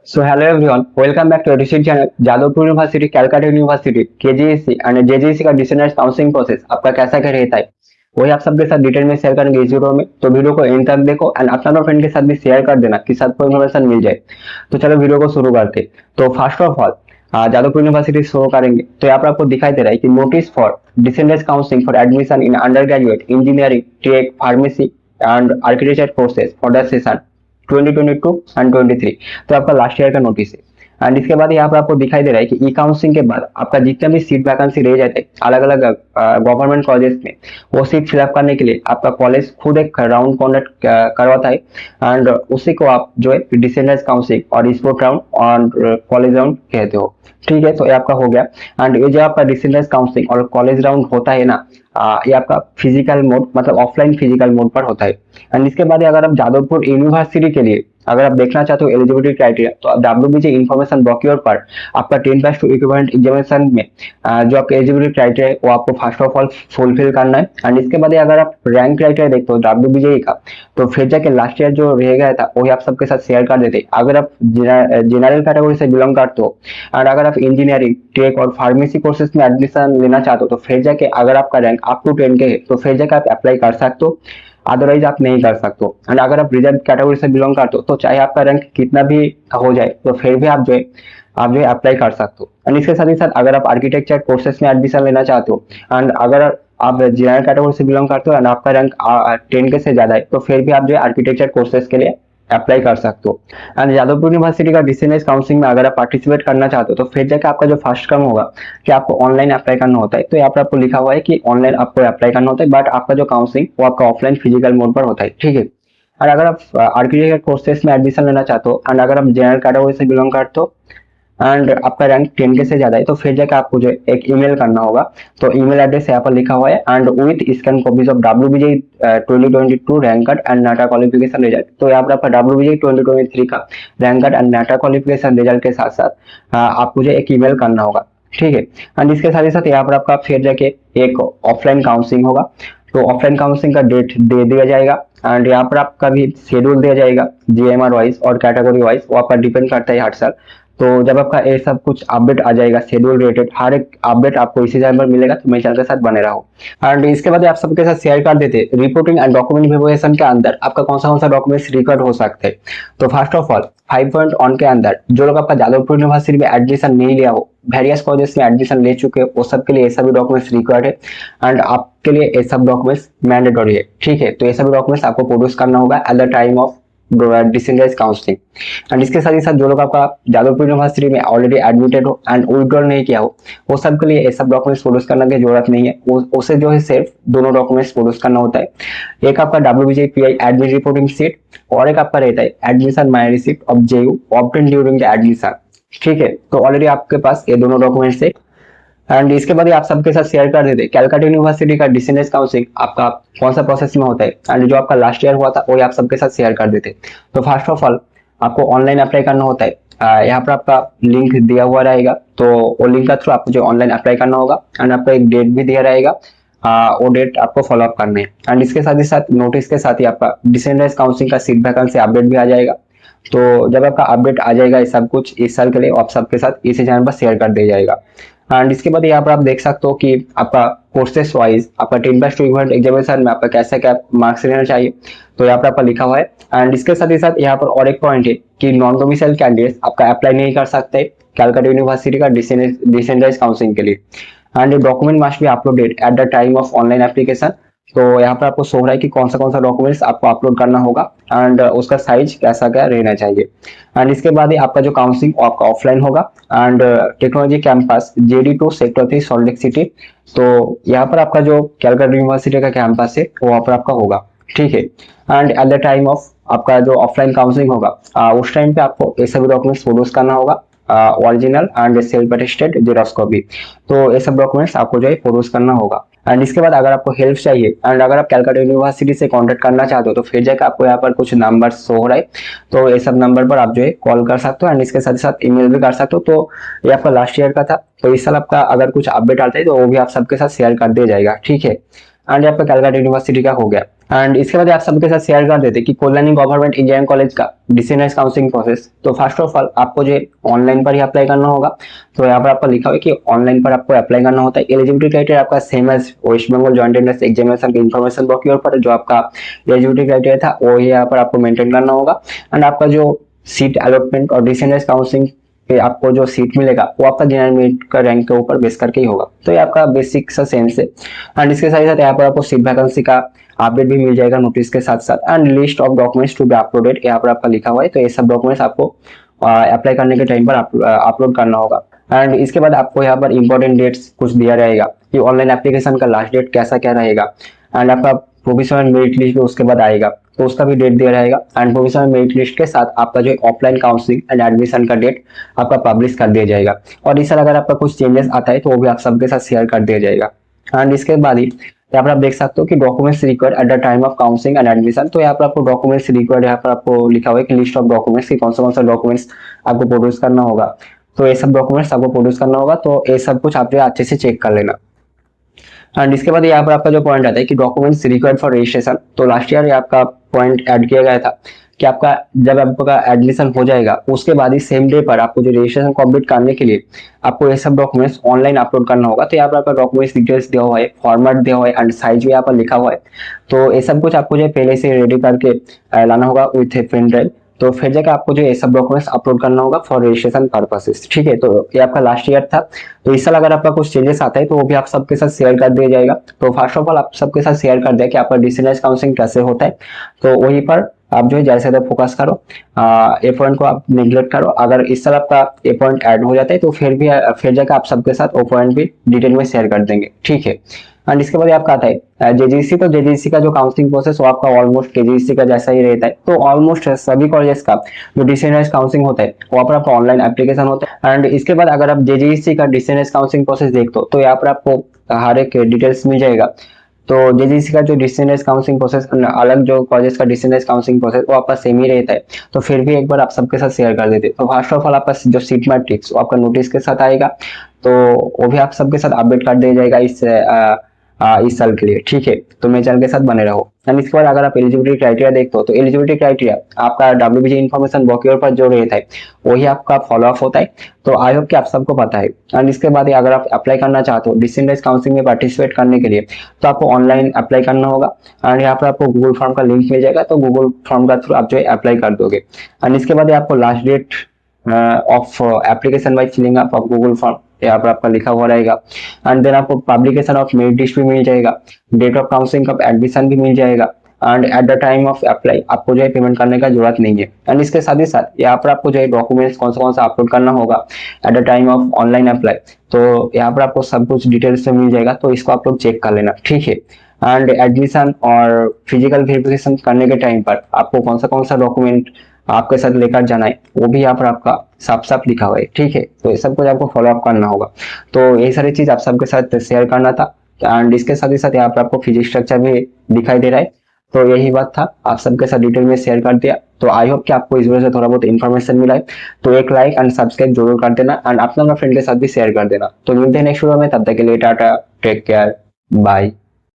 So hello everyone, welcome back to Education channel. Jadavpur university, Calcutta university, KGSC and JJSC का distance counselling process आपका कैसा क्या रहता है, वही आप सबके साथ डिटेल में शेयर करेंगे इस वीडियो में। तो वीडियो को एंड तक देखो एंड अपना फ्रेंड के साथ भी शेयर कर देना कि सबको इन्फॉर्मेशन मिल जाए। तो चलो वीडियो को शुरू करते। तो first of all Jadavpur university show करेंगे तो यहाँ पर आपको दिखाई दे रहा है कि notice for distance counselling for admission in undergraduate engineering, tech, pharmacy and architecture courses for the session 2022 and 23। तो आपका लास्ट ईयर का नोटिस है। एंड इसके बाद यहाँ पर आपको दिखाई दे रहा है कि ई काउंसलिंग के बाद आपका जितने भी सीट वैकेंसी रह जाते हैं अलग अलग गवर्नमेंट कॉलेज में, वो सीट फिलअप करने के लिए आपका कॉलेज खुद एक राउंड कॉन्डक्ट करवाता है। एंड उसी को आप जो है डिस्टेंस काउंसलिंग और स्पोर्ट राउंड और कॉलेज राउंड कहते हो। ठीक है, तो ये आपका हो गया। एंड ये जो आपका डिस्टेंस काउंसलिंग और कॉलेज राउंड होता है ना, ये आपका फिजिकल मोड मतलब ऑफलाइन फिजिकल मोड पर होता है। एंड इसके बाद अगर आप जादवपुर यूनिवर्सिटी के लिए अगर आप देखना चाहते हो एलिजिबिलिटी क्राइटेरिया, तो आप डब्ल्यूबीजे इन्फॉर्मेशन डॉक्यूमेंट पर आपका 10+2 इक्विवेलेंट एग्जामिनेशन में जो आपका एलिजिबिलिटी क्राइटेरिया है वो आपको फर्स्ट ऑफ ऑल फुलफिल करना है। एंड इसके बाद अगर आप रैंक क्राइटेरिया देखते हो डब्ल्यूबीजे का, तो फिर जाके लास्ट ईयर जो रह गया था वही आप सबके साथ शेयर कर देते। अगर आप जनरल कैटेगरी से बिलोंग करते हो और अगर आप इंजीनियरिंग, टेक और फार्मेसी कोर्सेज में एडमिशन लेना चाहते हो, तो फिर जाके अगर आपका रैंक अप टू 10 के है तो फिर जाके आप अप्लाई कर सकते हो, अदरवाइज आप नहीं कर सकते हो। एंड अगर आप रिजर्व कैटेगरी से बिलोंग करते हो तो चाहे आपका रैंक कितना भी हो जाए तो फिर भी आप जो है अप्लाई कर सकते हो। एंड इसके साथ ही साथ अगर आप आर्किटेक्चर कोर्सेज में एडमिशन लेना चाहते हो एंड अगर आप जनरल कैटेगरी से बिलोंग करते हो एंड आपका रैंक 10 के से ज्यादा है, तो फिर भी आप जो है आर्किटेक्चर कोर्सेज के लिए अप्लाई कर सकते हो। एंड यादवपुर यूनिवर्सिटी का डिस्टेंस काउंसलिंग में अगर आप पार्टिसिपेट करना चाहते हो तो फिर जाकर आपका जो फर्स्ट काम होगा कि आपको ऑनलाइन अप्लाई करना होता है। तो यहाँ पर आपको लिखा हुआ है कि ऑनलाइन आपको अप्लाई करना होता है, बट आपका जो काउंसलिंग वो आपका ऑफलाइन फिजिकल मोड पर होता है। ठीक है। और अगर आप आर्किटेक्चर कोर्सेज में एडमिशन लेना चाहते हो एंड अगर आप जनरल कैटेगरी से बिलोंग करते हो एंड आपका रैंक 10 के से ज्यादा है, तो फिर जाकर आपको जो एक ईमेल करना होगा। तो ईमेल एड्रेस यहाँ पर लिखा हुआ है and with scan copies of WBJ 2022 rank card and NATA qualification result. तो यहाँ पर आपका डब्ल्यूबीजे 2023 का rank card and NATA qualification result के साथ साथ आपको जो एक ईमेल करना होगा। ठीक है। एंड इसके साथ ही साथ यहाँ पर आपका फिर जाके एक ऑफलाइन काउंसलिंग होगा। तो ऑफलाइन काउंसलिंग का डेट दे दिया जाएगा एंड यहाँ पर आपका भी शेड्यूल दिया जाएगा जीएमआर वाइज और कैटेगरी वाइज, वो आपका डिपेंड करता है हर साल। तो जब आपका ये सब कुछ अपडेट आ जाएगा शेड्यूल रिलेटेड, हर एक अपडेट आपको इसी चैनल पर मिलेगा, तो मेरे चैनल के साथ बने रहो। एंड इसके बाद आप सबके साथ शेयर कर देते रिपोर्टिंग एंड डॉक्यूमेंट वेरिफिकेशन के अंदर आपका कौन सा डॉक्यूमेंट्स रिकॉर्ड हो सकते हैं। तो फर्स्ट ऑफ ऑल 5.1 के अंदर जो लोग आपका जादवपुर यूनिवर्सिटी में एडमिशन नहीं लिया हो, वेरियस कॉलेज में एडमिशन ले चुके हो, वो सब के लिए ये सभी डॉक्यूमेंट्स रिक्वायर्ड है एंड आपके लिए ये सब डॉक्यूमेंट्स मैंडेटरी है। ठीक है, तो ये सभी डॉक्यूमेंट्स आपको प्रोड्यूस करना होगा at the time of decentralised counselling. And इसके साथ ही साथ जो लोग आपका जादवपुर यूनिवर्सिटी में ऑलरेडी एडमिटेड हो एंड विड्रॉल नहीं किया हो, वो सब के लिए ये सब डॉक्यूमेंट्स प्रोड्यूस करने की जरूरत नहीं है। उसे जो है सिर्फ दोनों डॉक्यूमेंट्स प्रोड्यूस करना होता है। एक आपका डब्ल्यूबीजे पीआई एडमिट रिपोर्टिंग शीट और एक आपका रहता है admission my receipt of जेयू obtain during the admission. ठीक है, तो ऑलरेडी आपके पास ये दोनों डॉक्यूमेंट्स है। एंड इसके बाद आप सबके साथ शेयर कर देते कैलकाटा यूनिवर्सिटी का डिस्टेंस काउंसलिंग आपका कौन सा प्रोसेस में होता है एंड जो आपका लास्ट ईयर हुआ था वो आप सबके साथ शेयर कर देते। तो फर्स्ट ऑफ ऑल आपको ऑनलाइन अप्लाई करना होता है। यहाँ पर आपका लिंक दिया हुआ रहेगा, तो वो लिंक का थ्रू आपको जो ऑनलाइन अप्लाई करना होगा एंड आपका एक डेट भी दिया रहेगा, वो डेट आपको फॉलो अप करना है। एंड इसके साथ ही साथ नोटिस के साथ ही आपका डिस्टेंस काउंसलिंग का सीट वैकेंसी अपडेट भी आ जाएगा। तो जब आपका अपडेट आ जाएगा ये सब कुछ इस साल के लिए आप सबके साथ इसी चैनल पर शेयर कर दिया जाएगा। एंड इसके बाद यहाँ पर आप देख सकते हो कि आपका कोर्सेस वाइज आपका 10+2 इवेंट एग्जामिनेशन में आपका कैसा क्या मार्क्स रहना चाहिए, तो यहाँ पर आपका लिखा हुआ है। एंड इसके साथ ही साथ यहाँ पर और एक पॉइंट है कि नॉन डोमिसाइल कैंडिडेट्स आपका अप्लाई नहीं कर सकते कैलकाटा यूनिवर्सिटी का डिसेंट्रलाइज्ड काउंसलिंग के लिए। And document must be uploaded eight the time of online application. तो यहाँ पर आपको शो हो रहा है कि कौन सा डॉक्यूमेंट्स आपको अपलोड करना होगा एंड उसका साइज कैसा क्या रहना चाहिए। एंड इसके बाद ही आपका जो काउंसलिंग आपका ऑफलाइन होगा and technology campus JD2 sector 3 salt lake city. तो यहाँ पर आपका जो कैलकाटा यूनिवर्सिटी का कैंपस है वो वहाँ पर आपका होगा। ठीक है। And at the time of आपका जो ऑफलाइन काउंसलिंग होगा उस टाइम पे आपको ये सभी डॉक्यूमेंट्स प्रोड्यूस करना होगा, original and self attested xerox copy. तो ये सब डॉक्यूमेंट्स आपको जो है प्रोड्यूस करना होगा। एंड इसके बाद अगर आपको हेल्प चाहिए एंड अगर आप कैलकाटा यूनिवर्सिटी से कांटेक्ट करना चाहते हो, तो फिर जाकर आपको यहाँ पर कुछ नंबर शो हो रहा है, तो ये सब नंबर पर आप जो है कॉल कर सकते हो एंड इसके साथ साथ ईमेल भी कर सकते हो। तो ये आपका लास्ट ईयर का था, तो इस साल आपका अगर कुछ अपडेट आता है तो वो भी आप सबके साथ शेयर कर दिया जाएगा। ठीक है। एंड आपका कैलकाटा यूनिवर्सिटी का हो गया। एंड इसके बाद आप सबके साथ शेयर कर देते कि कल्याणी गवर्नमेंट इंजीनियरिंग कॉलेज का डिस्टेंस काउंसलिंग प्रोसेस। तो फर्स्ट ऑफ ऑल आपको जो ऑनलाइन पर ही अप्लाई करना होगा। तो यहाँ पर आपको लिखा हुआ है कि ऑनलाइन पर आपको अप्लाई करना होता है। एलिजिबिलिटी क्राइटेरिया आपका same as West Bengal joint entrance examination की इन्फॉर्मेशन डॉक्यूमेंट पर जो आपका एलिजिबिलिटी क्राइटेरिया था वो यहाँ पर आपको मेंटेन करना होगा। एंड आपका जो सीट अलॉटमेंट और डिस्टेंस काउंसलिंग पे आपको जो सीट मिलेगा वो आपका जनरल मेरिट का रैंक के ऊपर बेस करके ही होगा। तो ये आपका बेसिक सा सेंस है। एंड इसके साथ साथ यहाँ पर आपको सीट वैकेंसी का अपडेट भी मिल जाएगा नोटिस के साथ साथ। And list of documents to be uploaded यहाँ पर आपका लिखा हुआ है। तो ये सब डॉक्यूमेंट्स आपको अप्लाई करने के टाइम पर अपलोड करना होगा। एंड इसके बाद आपको यहाँ पर इंपॉर्टेंट डेट्स कुछ दिया रहेगा कि ऑनलाइन एप्लीकेशन का लास्ट डेट कैसा क्या रहेगा। एंड आपका प्रोविजनल मेरिट लिस्ट उसके बाद आएगा तो उसका भी डेट दिया रहेगा। एंड प्रोविजनल मेरिट लिस्ट के साथ आपका जो ऑफलाइन काउंसलिंग एंड एडमिशन का डेट आपका पब्लिश कर दिया जाएगा। और इस साल अगर आपका कुछ चेंजेस आता है तो वो भी आप सबके साथ शेयर कर दिया जाएगा। एंड इसके बाद ही यहाँ पर आप देख सकते हो कि documents required at the time of counselling and admission. तो यहाँ पर आपको डॉक्यूमेंट्स रिक्वायर्ड यहाँ पर आपको लिखा हुआ है कि लिस्ट ऑफ डॉक्यूमेंट्स की कौन सा डॉक्यूमेंट्स आपको प्रोड्यूस करना होगा। तो ये सब डॉक्यूमेंट्स आपको प्रोड्यूस करना होगा। तो ये सब कुछ आप अच्छे से चेक कर लेना। एंड इसके बाद यहाँ पर आपका जो पॉइंट आता है कि डॉक्यूमेंट्स रिक्वायर्ड फॉर रजिस्ट्रेशन। तो लास्ट ईयर आपका पॉइंट ऐड किया गया था कि आपका जब आपका एडमिशन हो जाएगा उसके बाद ही सेम डे पर आपको जो रजिस्ट्रेशन कंप्लीट करने के लिए आपको ये सब डॉक्यूमेंट्स ऑनलाइन अपलोड करना होगा। तो यहाँ पर आपका डॉक्यूमेंट्स डिटेल्स दिया हुआ है, फॉर्मेट दिया हुआ है एंड साइज भी यहाँ पर लिखा हुआ है। तो ये सब कुछ आपको जो पहले से रेडी करके लाना होगा विथ ए पेन ड्राइव। तो फिर जाकर आपको जो ये सब डॉक्यूमेंट्स अपलोड करना होगा फॉर रजिस्ट्रेशन पर्पसेस। ठीक है, तो ये आपका लास्ट ईयर था। तो इस साल अगर आपका कुछ चेंजेस आता है तो वो भी आप सबके साथ शेयर कर दिया जाएगा। तो फर्स्ट ऑफ ऑल आप सबके साथ शेयर कर दिया कि आपका डिस्टेंस काउंसलिंग कैसे होता है। तो वहीं पर आप जो है ज्यादा से ज्यादा फोकस करो। ए पॉइंट को आप निगलेक्ट करो। अगर इस साल आपका ए पॉइंट ऐड हो जाता है तो फिर जाकर आप सबके साथ वो पॉइंट भी डिटेल में शेयर कर देंगे। ठीक है। एंड इसके बाद आपका आता है जेजीसी। तो जेजीसी का जो काउंसलिंग प्रोसेस वो आपका ऑलमोस्ट केजीसी का जैसा ही रहता है। तो ऑलमोस्ट सभी कॉलेजेस का जो डिस्टेंस काउंसलिंग होता है वहाँ पर आपका ऑनलाइन एप्लीकेशन होता है। एंड इसके बाद अगर आप जेजीसी का डिस्टेंस काउंसलिंग प्रोसेस देखते हो तो यहाँ पर आपको हर एक डिटेल्स मिल जाएगा। तो जेजीसी का जो डिस्टेंस काउंसलिंग प्रोसेस अलग, जो कॉलेज का डिस्टेंस काउंसलिंग प्रोसेस वो आपका सेम ही रहता है। तो फिर भी एक बार आप सबके साथ शेयर कर देते। तो फर्स्ट ऑफ ऑल आपका जो सीट मैट्रिक्स वो आपका नोटिस के साथ आएगा। तो वो भी आप सबके साथ अपडेट कर दिया जाएगा इस साल के लिए। ठीक है, तो मेरे चैनल के साथ बने रहो। एंड इसके बाद अगर आप एलिजिबिलिटी क्राइटेरिया देखते हो तो एलिजिबिलिटी क्राइटेरिया आपका डब्ल्यूबीजी इन्फॉर्मेशन डॉक्यूमेंट पर जो रहता है वही आपका फॉलो अप होता है। तो आई होप कि आप सबको पता है। एंड इसके बाद अगर आप अप्लाई करना चाहते हो डिस्टेंस काउंसलिंग में पार्टिसिपेट करने के लिए तो आपको ऑनलाइन अप्लाई करना होगा। एंड यहाँ पर आपको गूगल फॉर्म का लिंक मिल जाएगा। तो गूगल फॉर्म का थ्रू आप जो है अप्लाई कर दोगे। एंड इसके बाद आपको last date of application by filling up of Google form यहाँ पर आपका लिखा हुआ रहेगा। एंड देन आपको पब्लिकेशन ऑफ मेरिट लिस्ट भी मिल जाएगा, date of counselling of admission भी मिल जाएगा। And at the time of apply आपको जो है पेमेंट करने का जरूरत नहीं है। एंड इसके साथ ही साथ यहाँ पर आपको जो है डॉक्यूमेंट्स कौन सा अपलोड करना होगा at the time of online apply. तो यहाँ पर आपको सब कुछ डिटेल्स में मिल जाएगा। तो इसको आप लोग चेक कर लेना। ठीक है। एंड एडमिशन और फिजिकल वेरिफिकेशन करने के टाइम पर आपको कौन सा डॉक्यूमेंट आपके साथ लेकर जाना है वो भी यहाँ पर आपका साफ साफ लिखा हुआ है। ठीक है, तो ये सब कुछ आपको फॉलो अप करना होगा। तो ये सारी चीज आप सबके साथ शेयर करना था। एंड इसके साथ ही साथ यहाँ पर आपको फिजिक्स स्ट्रक्चर भी दिखाई दे रहा है। तो यही बात था, आप सबके साथ डिटेल में शेयर कर दिया। तो आई होप कि आपको इस वीडियो से थोड़ा बहुत इन्फॉर्मेशन मिला है। तो एक लाइक एंड सब्सक्राइब जरूर कर देना एंड अपना फ्रेंड के साथ भी शेयर कर देना। तो मिलते हैं नेक्स्ट वीडियो में, तब तक के लिए टाटा, टेक केयर, बाय।